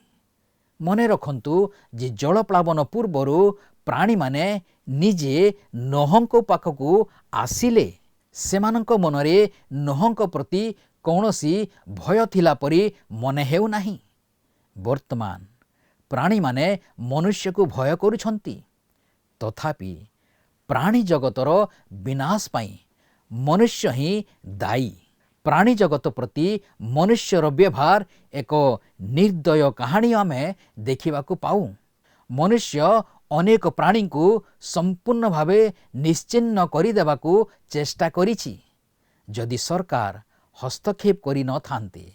ମନେ ରଖନ୍ତୁ ଯେ ଜଳପ୍ଳାବନ ପୂର୍ବରୁ ପ୍ରାଣୀମାନେ ନିଜେ ନୋହଙ୍କ ପାଖକୁ ଆସିଲେ ସେମାନଙ୍କ ମନରେ ନୋହଙ୍କ ପ୍ରତି କୌଣସି ଭୟ ଥିଲା ପରି ମନେ ହେଉନାହିଁ। ବର୍ତ୍ତମାନ ପ୍ରାଣୀମାନେ ମନୁଷ୍ୟକୁ ଭୟ କରୁଛନ୍ତି। ତଥାପି ପ୍ରାଣୀ ଜଗତର ବିନାଶ ପାଇଁ ମନୁଷ୍ୟ ହିଁ ଦାୟୀ। ପ୍ରାଣୀ ଜଗତ ପ୍ରତି ମନୁଷ୍ୟର ବ୍ୟବହାର ଏକ ନିର୍ଦ୍ଦୟ କାହାଣୀ ଆମେ ଦେଖିବାକୁ ପାଉ। ମନୁଷ୍ୟ ଅନେକ ପ୍ରାଣୀଙ୍କୁ ସମ୍ପୂର୍ଣ୍ଣ ଭାବେ ନିଶ୍ଚିହ୍ନ କରିଦେବାକୁ ଚେଷ୍ଟା କରିଛି। ଯଦି ସରକାର ହସ୍ତକ୍ଷେପ କରିନଥାନ୍ତେ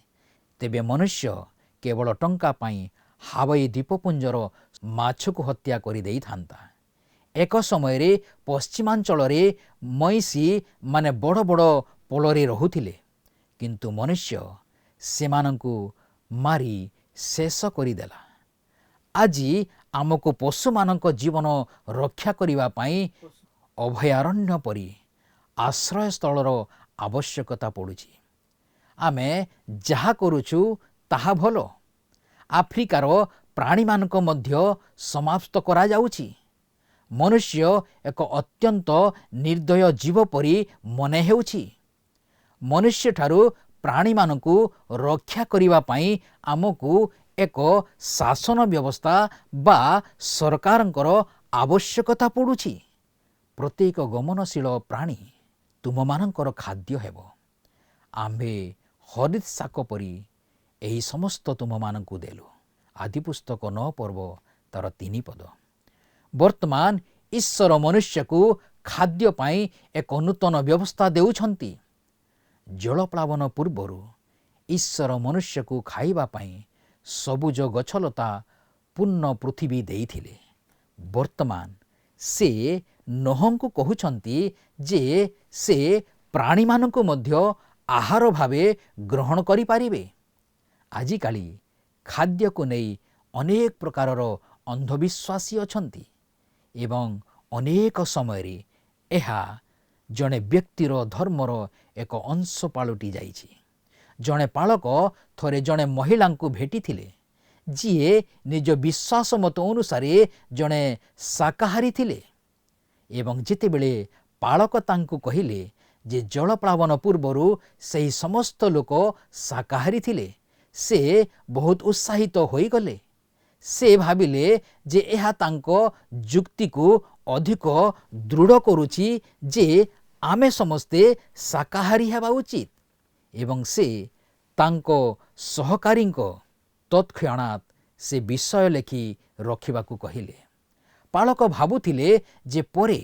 ତେବେ ମନୁଷ୍ୟ କେବଳ ଟଙ୍କା ପାଇଁ ହାୱାଇ ଦ୍ୱୀପପୁଞ୍ଜର ମାଛକୁ ହତ୍ୟା କରିଦେଇଥାନ୍ତା। ଏକ ସମୟରେ ପଶ୍ଚିମାଞ୍ଚଳରେ ମଇଁଷିମାନେ ବଡ଼ ବଡ଼ ପୋଲରେ ରହୁଥିଲେ, କିନ୍ତୁ ମନୁଷ୍ୟ ସେମାନଙ୍କୁ ମାରି ଶେଷ କରିଦେଲା। ଆଜି ଆମକୁ ପଶୁମାନଙ୍କ ଜୀବନ ରକ୍ଷା କରିବା ପାଇଁ ଅଭୟାରଣ୍ୟ ପରି ଆଶ୍ରୟସ୍ଥଳର ଆବଶ୍ୟକତା ପଡ଼ୁଛି। ଆମେ ଯାହା କରୁଛୁ ତାହା ଭଲ। ଆଫ୍ରିକାର ପ୍ରାଣୀମାନଙ୍କ ମଧ୍ୟ ସମାପ୍ତ କରାଯାଉଛି। ମନୁଷ୍ୟ ଏକ ଅତ୍ୟନ୍ତ ନିର୍ଦ୍ଦୟ ଜୀବ ପରି ମନେ ହେଉଛି। ମନୁଷ୍ୟଠାରୁ ପ୍ରାଣୀମାନଙ୍କୁ ରକ୍ଷା କରିବା ପାଇଁ ଆମକୁ ଏକ ଶାସନ ବ୍ୟବସ୍ଥା ବା ସରକାରଙ୍କର ଆବଶ୍ୟକତା ପଡ଼ୁଛି। ପ୍ରତ୍ୟେକ ଗମନଶୀଳ ପ୍ରାଣୀ ତୁମମାନଙ୍କର ଖାଦ୍ୟ ହେବ। ଆମ୍ଭେ ହରିତଶାକ ପରି ଏହି ସମସ୍ତ ତୁମମାନଙ୍କୁ ଦେଲୁ। ଆଦିପୁସ୍ତକ 9 ପର୍ବ ତାର 3 ପଦ। ବର୍ତ୍ତମାନ ଈଶ୍ୱର ମନୁଷ୍ୟକୁ ଖାଦ୍ୟ ପାଇଁ ଏକ ନୂତନ ବ୍ୟବସ୍ଥା ଦେଉଛନ୍ତି। ଜଳପ୍ଳାବନ ପୂର୍ବରୁ ଈଶ୍ୱର ମନୁଷ୍ୟକୁ ଖାଇବା ପାଇଁ ସବୁଜ ଗଛଲତା ପୂର୍ଣ୍ଣ ପୃଥିବୀ ଦେଇଥିଲେ। ବର୍ତ୍ତମାନ ସେ ନୋହଙ୍କୁ କହୁଛନ୍ତି ଯେ ସେ ପ୍ରାଣୀମାନଙ୍କୁ ମଧ୍ୟ ଆହାର ଭାବେ ଗ୍ରହଣ କରିପାରିବେ। ଆଜିକାଲି ଖାଦ୍ୟକୁ ନେଇ ଅନେକ ପ୍ରକାରର ଅନ୍ଧବିଶ୍ୱାସୀ ଅଛନ୍ତି ଏବଂ ଅନେକ ସମୟରେ ଏହା ଜଣେ ବ୍ୟକ୍ତିର ଧର୍ମର ଏକ ଅଂଶ ପାଲଟି ଯାଇଛି। ଜଣେ ପାଳକ ଥରେ ଜଣେ ମହିଳାଙ୍କୁ ଭେଟିଥିଲେ ଯିଏ ନିଜ ବିଶ୍ୱାସ ମତ ଅନୁସାରେ ଜଣେ ଶାକାହାରୀ ଥିଲେ ଏବଂ ଯେତେବେଳେ ପାଳକ ତାଙ୍କୁ କହିଲେ ଯେ ଜଳପ୍ଳାବନ ପୂର୍ବରୁ ସେହି ସମସ୍ତ ଲୋକ ଶାକାହାରୀ ଥିଲେ, ସେ ବହୁତ ଉତ୍ସାହିତ ହୋଇଗଲେ। ସେ ଭାବିଲେ ଯେ ଏହା ତାଙ୍କ ଯୁକ୍ତିକୁ ଅଧିକ ଦୃଢ଼ କରୁଛି ଯେ ଆମେ ସମସ୍ତେ ଶାକାହାରୀ ହେବା ଉଚିତ ଏବଂ ସେ ତାଙ୍କ ସହକାରୀଙ୍କ ତତ୍କ୍ଷଣାତ୍ ସେ ବିଷୟ ଲେଖି ରଖିବାକୁ କହିଲେ। ପାଳକ ଭାବୁଥିଲେ ଯେ ପରେ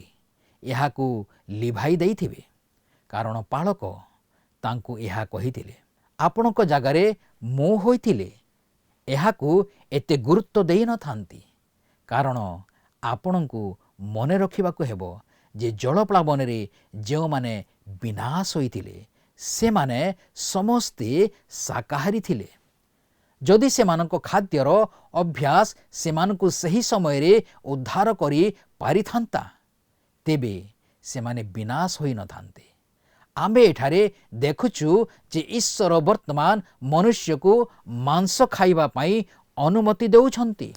ଏହାକୁ ଲିଭାଇ ଦେଇଥିବେ, କାରଣ ପାଳକ ତାଙ୍କୁ ଏହା କହିଥିଲେ। ଆପଣଙ୍କ ଜାଗାରେ ମୁଁ ହୋଇଥିଲେ ଏହାକୁ ଏତେ ଗୁରୁତ୍ୱ ଦେଇନଥାନ୍ତି, କାରଣ ଆପଣଙ୍କୁ ମନେ ରଖିବାକୁ ହେବ ଯେ ଜଳପ୍ଳାବନରେ ଯେଉଁମାନେ ବିନାଶ ହୋଇଥିଲେ ସେମାନେ ସମସ୍ତେ ଶାକାହାରୀ ଥିଲେ। ଯଦି ସେମାନଙ୍କ ଖାଦ୍ୟର ଅଭ୍ୟାସ ସେମାନଙ୍କୁ ସେହି ସମୟରେ ଉଦ୍ଧାର କରି ପାରିଥାନ୍ତା ତେବେ ସେମାନେ ବିନାଶ ହୋଇନଥାନ୍ତେ। ଆମେ ଏଠାରେ ଦେଖୁଛୁ ଯେ ଈଶ୍ୱର ବର୍ତ୍ତମାନ ମନୁଷ୍ୟକୁ ମାଂସ ଖାଇବା ପାଇଁ ଅନୁମତି ଦେଉଛନ୍ତି,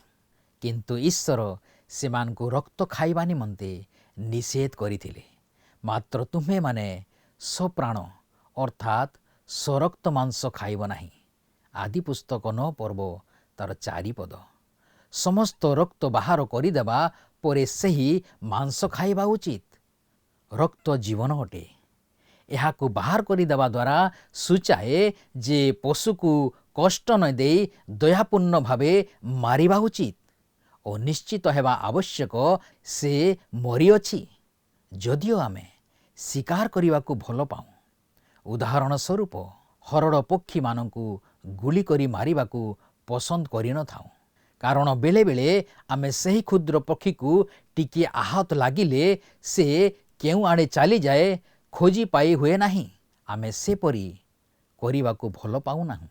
କିନ୍ତୁ ଈଶ୍ୱର ସେମାନଙ୍କୁ ରକ୍ତ ଖାଇବା ନିମନ୍ତେ ନିଷେଧ କରିଥିଲେ। ମାତ୍ର ତୁମେମାନେ ସପ୍ରାଣ ଅର୍ଥାତ୍ ସରକ୍ତ ମାଂସ ଖାଇବ ନାହିଁ। ଆଦିପୁସ୍ତକ 9 ପର୍ବ ତାର 4 ପଦ। ସମସ୍ତ ରକ୍ତ ବାହାର କରିଦେବା ପରେ ସେହି ମାଂସ ଖାଇବା ଉଚିତ। ରକ୍ତ ଜୀବନ ଅଟେ। ଏହାକୁ ବାହାର କରିଦେବା ଦ୍ୱାରା ସୂଚାଏ ଯେ ପଶୁକୁ କଷ୍ଟ ନ ଦେଇ ଦୟାପୂର୍ଣ୍ଣ ଭାବେ ମାରିବା ଉଚିତ ଓ ନିଶ୍ଚିତ ହେବା ଆବଶ୍ୟକ ସେ ମରିଅଛି। ଯଦିଓ ଆମେ ଶିକାର କରିବାକୁ ଭଲ ପାଉ, ଉଦାହରଣ ସ୍ୱରୂପ ହରଡ଼ ପକ୍ଷୀମାନଙ୍କୁ ଗୁଳି କରି ମାରିବାକୁ ପସନ୍ଦ କରିନଥାଉ। କାରଣ ବେଳେବେଳେ ଆମେ ସେହି କ୍ଷୁଦ୍ର ପକ୍ଷୀକୁ ଟିକିଏ ଆହତ ଲାଗିଲେ ସେ କେଉଁ ଆଡ଼େ ଚାଲିଯାଏ ଖୋଜି ପାଇ ହୁଏ ନାହିଁ। ଆମେ ସେପରି କରିବାକୁ ଭଲ ପାଉନାହୁଁ।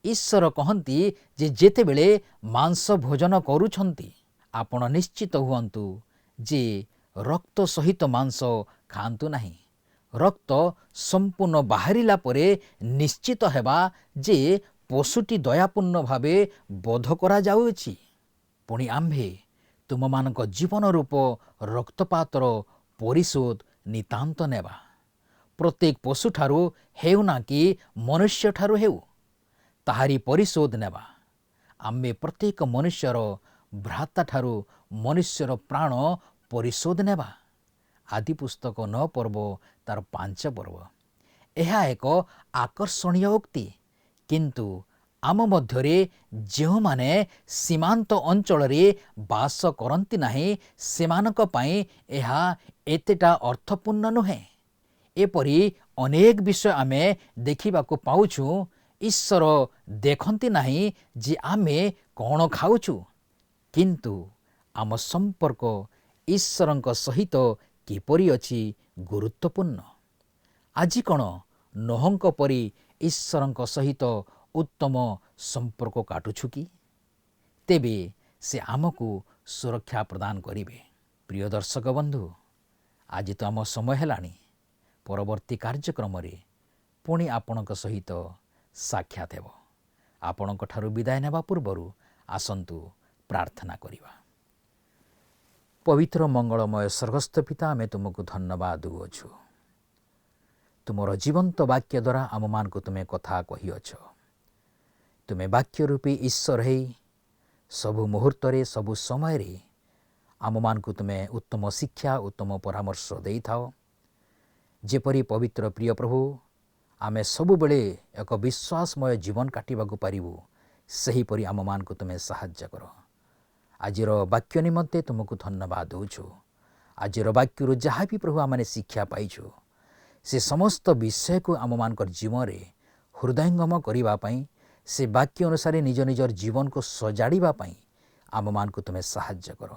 ଈଶ୍ୱର କହନ୍ତି ଯେ ଯେତେବେଳେ ମାଂସ ଭୋଜନ କରୁଛନ୍ତି ଆପଣ ନିଶ୍ଚିତ ହୁଅନ୍ତୁ ଯେ ରକ୍ତ ସହିତ ମାଂସ ଖାଆନ୍ତୁ ନାହିଁ। ରକ୍ତ ସମ୍ପୂର୍ଣ୍ଣ ବାହାରିଲା ପରେ ନିଶ୍ଚିତ ହେବା ଯେ ପଶୁଟି ଦୟାପୂର୍ଣ୍ଣ ଭାବେ ବଧ କରାଯାଉଛି। ପୁଣି ଆମ୍ଭେ ତୁମମାନଙ୍କ ଜୀବନ ରୂପ ରକ୍ତପାତର ପରିଶୋଧ ନିତାନ୍ତ ନେବା। ପ୍ରତ୍ୟେକ ପଶୁଠାରୁ ହେଉନା କି ମନୁଷ୍ୟଠାରୁ ହେଉ ତାହାରି ପରିଶୋଧ ନେବା। ଆମ୍ଭେ ପ୍ରତ୍ୟେକ ମନୁଷ୍ୟର ଭ୍ରାତାଠାରୁ ମନୁଷ୍ୟର ପ୍ରାଣ ପରିଶୋଧ ନେବା। ଆଦି ପୁସ୍ତକ 9 ପର୍ବ ତାର 5 ପର୍ବ। ଏହା ଏକ ଆକର୍ଷଣୀୟ ଉକ୍ତି, କିନ୍ତୁ ଆମ ମଧ୍ୟରେ ଯେଉଁମାନେ ସୀମାନ୍ତ ଅଞ୍ଚଳରେ ବାସ କରନ୍ତି ନାହିଁ ସେମାନଙ୍କ ପାଇଁ ଏହା ଏତେଟା ଅର୍ଥପୂର୍ଣ୍ଣ ନୁହେଁ। ଏପରି ଅନେକ ବିଷୟ ଆମେ ଦେଖିବାକୁ ପାଉଛୁ। ଈଶ୍ୱର ଦେଖନ୍ତି ନାହିଁ ଯେ ଆମେ କ'ଣ ଖାଉଛୁ, କିନ୍ତୁ ଆମ ସମ୍ପର୍କ ଈଶ୍ୱରଙ୍କ ସହିତ କିପରି ଅଛି ଗୁରୁତ୍ୱପୂର୍ଣ୍ଣ। ଆଜି କ'ଣ ନୋହଙ୍କ ପରି ଈଶ୍ୱରଙ୍କ ସହିତ ଉତ୍ତମ ସମ୍ପର୍କ କାଟୁଛୁ କି? ତେବେ ସେ ଆମକୁ ସୁରକ୍ଷା ପ୍ରଦାନ କରିବେ। ପ୍ରିୟ ଦର୍ଶକ ବନ୍ଧୁ, ଆଜି ତ ଆମ ସମୟ ହେଲାଣି। ପରବର୍ତ୍ତୀ କାର୍ଯ୍ୟକ୍ରମରେ ପୁଣି ଆପଣଙ୍କ ସହିତ ସାକ୍ଷାତ ହେବ। ଆପଣଙ୍କ ଠାରୁ ବିଦାୟ ନେବା ପୂର୍ବରୁ ଆସନ୍ତୁ ପ୍ରାର୍ଥନା କରିବା। ପବିତ୍ର ମଙ୍ଗଳମୟ ସ୍ୱର୍ଗସ୍ଥ ପିତା, ଆମେ ତୁମକୁ ଧନ୍ୟବାଦ ଦେଉଅଛୁ। ତୁମର ଜୀବନ୍ତ ବାକ୍ୟ ଦ୍ୱାରା ଆମମାନଙ୍କୁ ତୁମେ କଥା କହିଅଛ। ତୁମେ ବାକ୍ୟ ରୂପୀ ଈଶ୍ୱର ହେଇ ସବୁ ମୁହୂର୍ତ୍ତରେ ସବୁ ସମୟରେ ଆମମାନଙ୍କୁ ତୁମେ ଉତ୍ତମ ଶିକ୍ଷା ଉତ୍ତମ ପରାମର୍ଶ ଦେଇଥାଅ। ଯେପରି ପବିତ୍ର ପ୍ରିୟ ପ୍ରଭୁ ଆମେ ସବୁବେଳେ ଏକ ବିଶ୍ୱାସମୟ ଜୀବନ କାଟିବାକୁ ପାରିବୁ, ସେହିପରି ଆମମାନଙ୍କୁ ତୁମେ ସାହାଯ୍ୟ କର। ଆଜିର ବାକ୍ୟ ନିମନ୍ତେ ତୁମକୁ ଧନ୍ୟବାଦ ଦେଉଛୁ। ଆଜିର ବାକ୍ୟରୁ ଯାହା ବି ପ୍ରଭୁ ଆମମାନେ ଶିକ୍ଷା ପାଇଛୁ, ସେ ସମସ୍ତ ବିଷୟକୁ ଆମମାନଙ୍କର ଜୀବନରେ ହୃଦୟଙ୍ଗମ କରିବା ପାଇଁ, ସେ ବାକ୍ୟ ଅନୁସାରେ ନିଜ ନିଜର ଜୀବନକୁ ସଜାଡ଼ିବା ପାଇଁ ଆମମାନଙ୍କୁ ତୁମେ ସାହାଯ୍ୟ କର।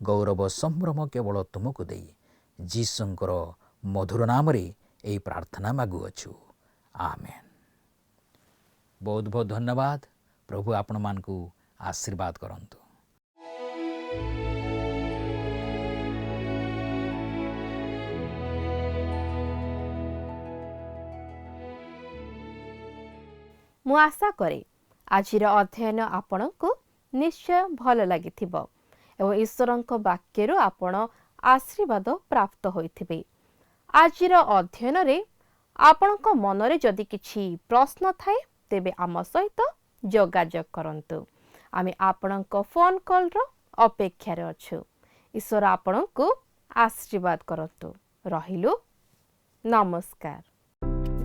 ଗୌରବ ସମ୍ଭ୍ରମ କେବଳ ତୁମକୁ ଦେଇ ଯୀଶୁଙ୍କର ମଧୁର ନାମରେ ଏହି ପ୍ରାର୍ଥନା ମାଗୁଅଛୁ। ଆମେନ୍। ବହୁତ ବହୁତ ଧନ୍ୟବାଦ। ପ୍ରଭୁ ଆପଣମାନଙ୍କୁ ଆଶୀର୍ବାଦ କରନ୍ତୁ। ମୁଁ ଆଶା କରେ ଆଜିର ଅଧ୍ୟୟନ ଆପଣଙ୍କୁ ନିଶ୍ଚୟ ଭଲ ଲାଗିଥିବ ଏବଂ ଈଶ୍ୱରଙ୍କ ବାକ୍ୟରୁ ଆପଣ ଆଶୀର୍ବାଦ ପ୍ରାପ୍ତ ହୋଇଥିବେ। ଆଜିର ଅଧ୍ୟୟନରେ ଆପଣଙ୍କ ମନରେ ଯଦି କିଛି ପ୍ରଶ୍ନ ଥାଏ ତେବେ ଆମ ସହିତ ଯୋଗାଯୋଗ କରନ୍ତୁ। ଆମେ ଆପଣଙ୍କ ଫୋନ୍ କଲ୍ର ଅପେକ୍ଷାରେ ଅଛୁ। ଈଶ୍ୱର ଆପଣଙ୍କୁ ଆଶୀର୍ବାଦ କରନ୍ତୁ। ରହିଲୁ, ନମସ୍କାର।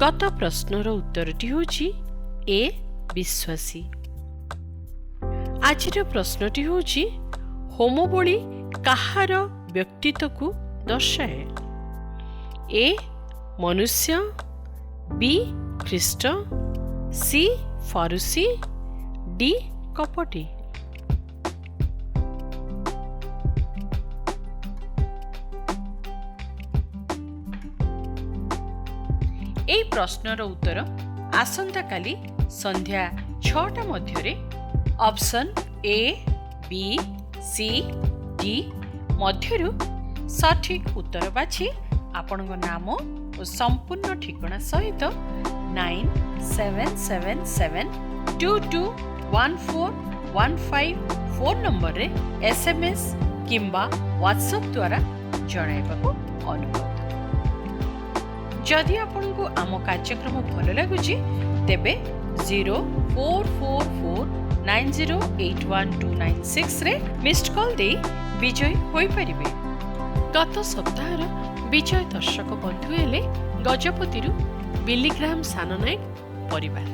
ଗତ ପ୍ରଶ୍ନର ଉତ୍ତରଟି ହେଉଛି ଏ ବିଶ୍ୱାସୀ। ଆଜିର ପ୍ରଶ୍ନଟି ହେଉଛି ହୋମ ବଳି କାହାର ବ୍ୟକ୍ତିତ୍ୱକୁ ଦର୍ଶାଏ? ଏ ମନୁଷ୍ୟ, ବି ଖ୍ରୀଷ୍ଟ, ସି ଫରୁସି, ଡି କପଟି। এই ପ୍ରଶ୍ନର ଉତ୍ତର ଆସନ୍ତାକାଲି ସନ୍ଧ୍ୟା 6ଟା ମଧ୍ୟରେ option A, B, C, D ମଧ୍ୟରୁ ସଠିକ୍ ଉତ୍ତର ବାଛି ଆପଣଙ୍କ ନାମ ଓ ସମ୍ପୂର୍ଣ୍ଣ ଠିକଣା ସହିତ 9777221415 ଫୋନ୍ ନମ୍ବରରେ SMS କିମ୍ବା ହ୍ୱାଟ୍ସଆପ୍ ଦ୍ୱାରା ଜଣାଇବାକୁ ଅନୁରୋଧ। ଯଦି ଆପଣଙ୍କୁ ଆମ କାର୍ଯ୍ୟକ୍ରମ ଭଲ ଲାଗୁଛି ତେବେ 044490812996ରେ ମିସ୍ଡ କଲ୍ ଦେଇ ବିଜୟୀ ହୋଇପାରିବେ। ଗତ ସପ୍ତାହର ବିଜୟ ଦର୍ଶକ ବନ୍ଧୁ ହେଲେ ଗଜପତିରୁ ବିଲିଗ୍ରାମ ସାନନାୟକ ପରିବାର।